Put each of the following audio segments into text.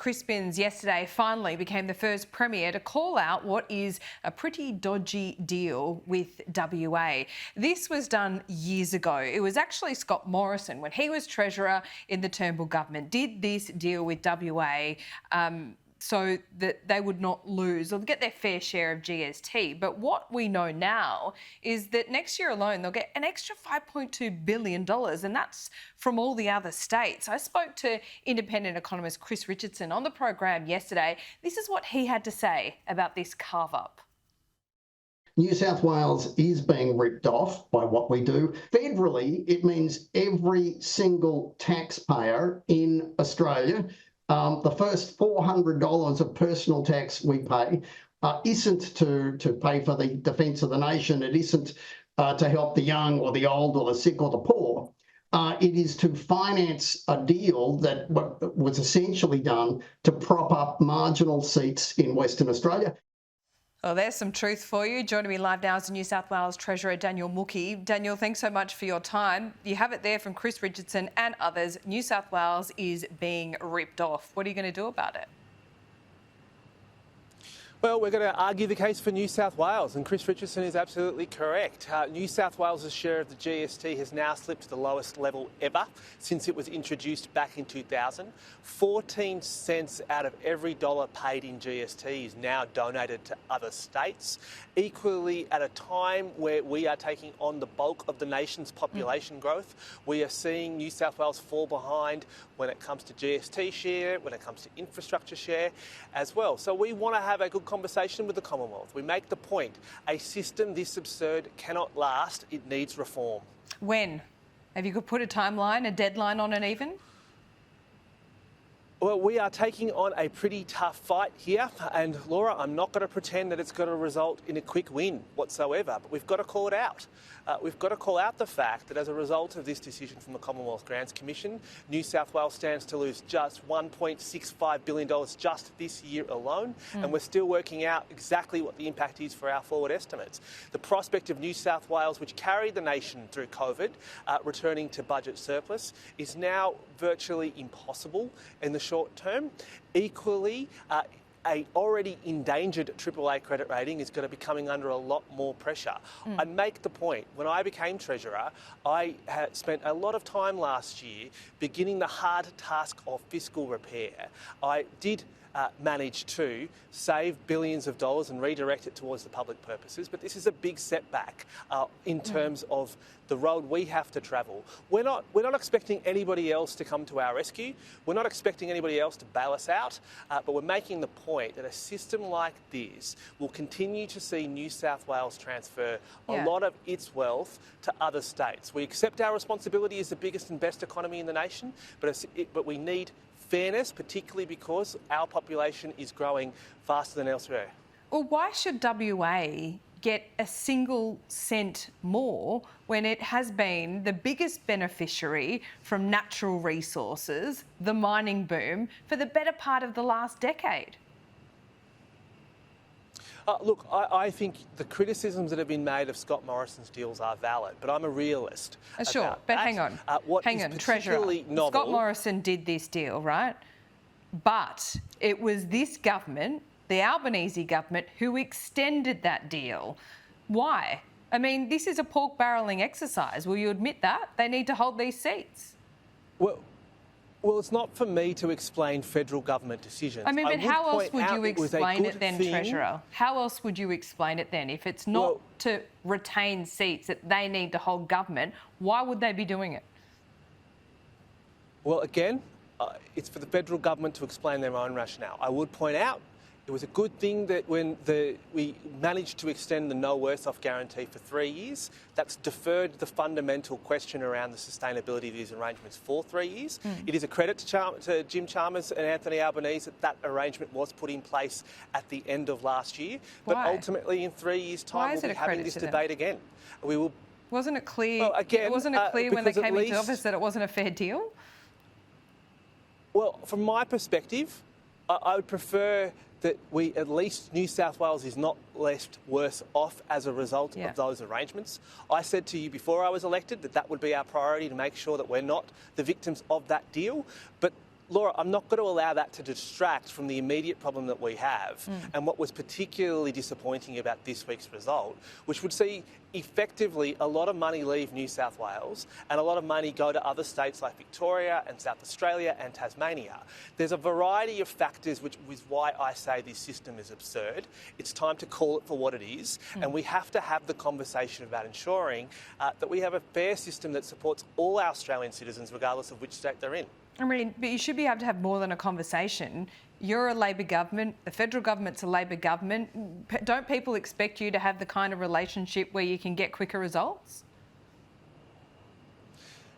Crispin's yesterday finally became the first Premier to call out what is a pretty dodgy deal with WA. This was done years ago. It was actually Scott Morrison, when he was Treasurer in the Turnbull government, did this deal with WA so that they would not lose or get their fair share of GST. But what we know now is that next year alone, they'll get an extra $5.2 billion, and that's from all the other states. I spoke to independent economist Chris Richardson on the program yesterday. This is what he had to say about this carve-up. New South Wales is being ripped off by what we do. Federally, it means every single taxpayer in Australia, the first $400 of personal tax we pay isn't to pay for the defence of the nation. It isn't to help the young or the old or the sick or the poor. It is to finance a deal that was essentially done to prop up marginal seats in Western Australia. Well, there's some truth for you. Joining me live now is the New South Wales Treasurer Daniel Mookhey. Daniel, thanks so much for your time. You have it there from Chris Richardson and others. New South Wales is being ripped off. What are you going to do about it? Well, we're going to argue the case for New South Wales, and Chris Richardson is absolutely correct. New South Wales' share of the GST has now slipped to the lowest level ever since it was introduced back in 2000. 14 cents out of every dollar paid in GST is now donated to other states. Equally, at a time where we are taking on the bulk of the nation's population growth, we are seeing New South Wales fall behind when it comes to GST share, when it comes to infrastructure share as well. So we want to have a good conversation with the Commonwealth. We make the point, a system this absurd cannot last. It needs reform. When? Have you put a timeline, a deadline on it even? Well, we are taking on a pretty tough fight here, and Laura, I'm not going to pretend that it's going to result in a quick win whatsoever, but we've got to call it out. We've got to call out the fact that as a result of this decision from the Commonwealth Grants Commission, New South Wales stands to lose just $1.65 billion just this year alone, and we're still working out exactly what the impact is for our forward estimates. The prospect of New South Wales, which carried the nation through COVID, returning to budget surplus, is now virtually impossible in the short term. Equally, a already endangered AAA credit rating is going to be coming under a lot more pressure. I make the point, when I became Treasurer, I had spent a lot of time last year beginning the hard task of fiscal repair. I did manage to save billions of dollars and redirect it towards the public purposes, but this is a big setback in terms of the road we have to travel. We're not expecting anybody else to come to our rescue. We're not expecting anybody else to bail us out, but we're making the point that a system like this will continue to see New South Wales transfer a lot of its wealth to other states. We accept our responsibility as the biggest and best economy in the nation, but we need fairness, particularly because our population is growing faster than elsewhere. Well, why should WA get a single cent more when it has been the biggest beneficiary from natural resources, the mining boom, for the better part of the last decade? Look, I think the criticisms that have been made of Scott Morrison's deals are valid, but I'm a realist. Sure, but hang on. Treasurer. Scott Morrison did this deal, right? But it was this government, the Albanese government, who extended that deal. Why? I mean, this is a pork barrelling exercise. Will you admit that? They need to hold these seats. Well, it's not for me to explain federal government decisions. I mean, but how else would you explain it then, Treasurer? How else would you explain it then? If it's not to retain seats that they need to hold government, why would they be doing it? Well, again, it's for the federal government to explain their own rationale. I would point out it was a good thing that when we managed to extend the no worse off guarantee for 3 years, that's deferred the fundamental question around the sustainability of these arrangements for 3 years. It is a credit to Jim Chalmers and Anthony Albanese that arrangement was put in place at the end of last year. But ultimately, in 3 years' time, we'll be having this debate again. We will. Wasn't it clear? Wasn't it clear when they came into office that it wasn't a fair deal? Well, from my perspective, I would prefer that at least New South Wales is not left worse off as a result of those arrangements. I said to you before I was elected that would be our priority, to make sure that we're not the victims of that deal. But Laura, I'm not going to allow that to distract from the immediate problem that we have and what was particularly disappointing about this week's result, which would see effectively a lot of money leave New South Wales and a lot of money go to other states like Victoria and South Australia and Tasmania. There's a variety of factors which is why I say this system is absurd. It's time to call it for what it is, and we have to have the conversation about ensuring that we have a fair system that supports all our Australian citizens regardless of which state they're in. I mean, but you should be able to have more than a conversation. You're a Labor government, the federal government's a Labor government. Don't people expect you to have the kind of relationship where you can get quicker results?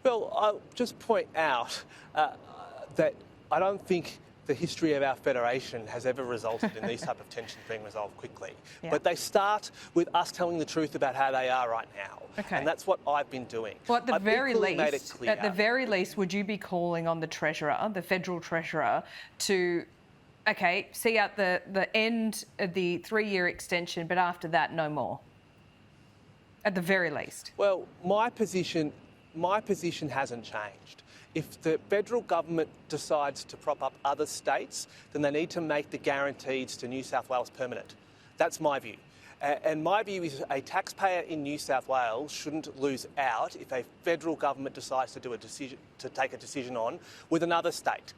Well, I'll just point out that I don't think the history of our federation has ever resulted in these type of tensions being resolved quickly. Yeah. But they start with us telling the truth about how they are right now. Okay. And that's what I've been doing. Well, at the very least, would you be calling on the Treasurer, the federal Treasurer, to, okay, see out the end of the 3-year extension, but after that, no more? At the very least. Well, my position hasn't changed. If the federal government decides to prop up other states, then they need to make the guarantees to New South Wales permanent. That's my view. And my view is a taxpayer in New South Wales shouldn't lose out if a federal government decides to take a decision on with another state.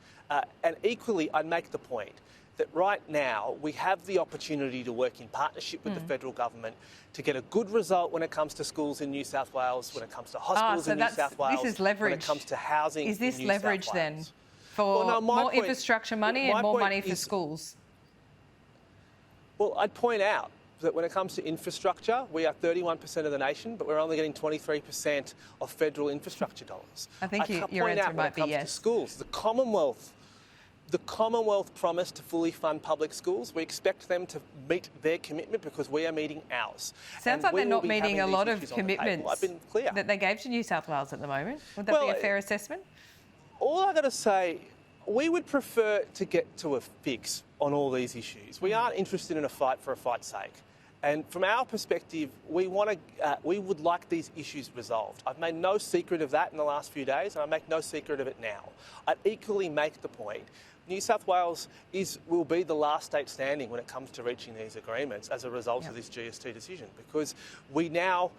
And equally, I'd make the point that right now we have the opportunity to work in partnership with the federal government to get a good result when it comes to schools in New South Wales, when it comes to hospitals in New South Wales, this is leverage. when it comes to housing in New South Wales. Is this leverage then for more infrastructure money and more money for schools? Well, I'd point out that when it comes to infrastructure, we are 31% of the nation, but we're only getting 23% of federal infrastructure dollars. I think your answer might be yes. When it comes to schools, the Commonwealth promised to fully fund public schools. We expect them to meet their commitment because we are meeting ours. Sounds like they're not meeting a lot of commitments that they gave to New South Wales at the moment. Would that be a fair assessment? All I've got to say, we would prefer to get to a fix on all these issues. We aren't interested in a fight for a fight's sake. And from our perspective, we would like these issues resolved. I've made no secret of that in the last few days, and I make no secret of it now. I'd equally make the point New South Wales will be the last state standing when it comes to reaching these agreements as a result of this GST decision, because our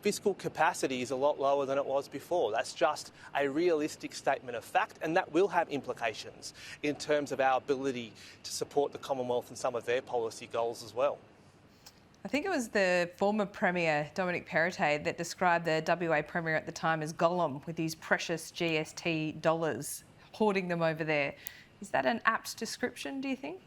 fiscal capacity is a lot lower than it was before. That's just a realistic statement of fact, and that will have implications in terms of our ability to support the Commonwealth and some of their policy goals as well. I think it was the former Premier, Dominic Perrottet, that described the WA Premier at the time as Gollum with his precious GST dollars, hoarding them over there. Is that an apt description, do you think?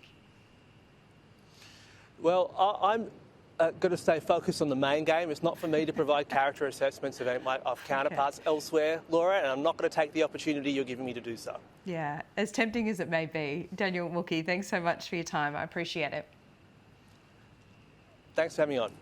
Well, I'm going to stay focused on the main game. It's not for me to provide character assessments of counterparts elsewhere, Laura, and I'm not going to take the opportunity you're giving me to do so. Yeah, as tempting as it may be. Daniel Mookhey, thanks so much for your time. I appreciate it. Thanks for having me on.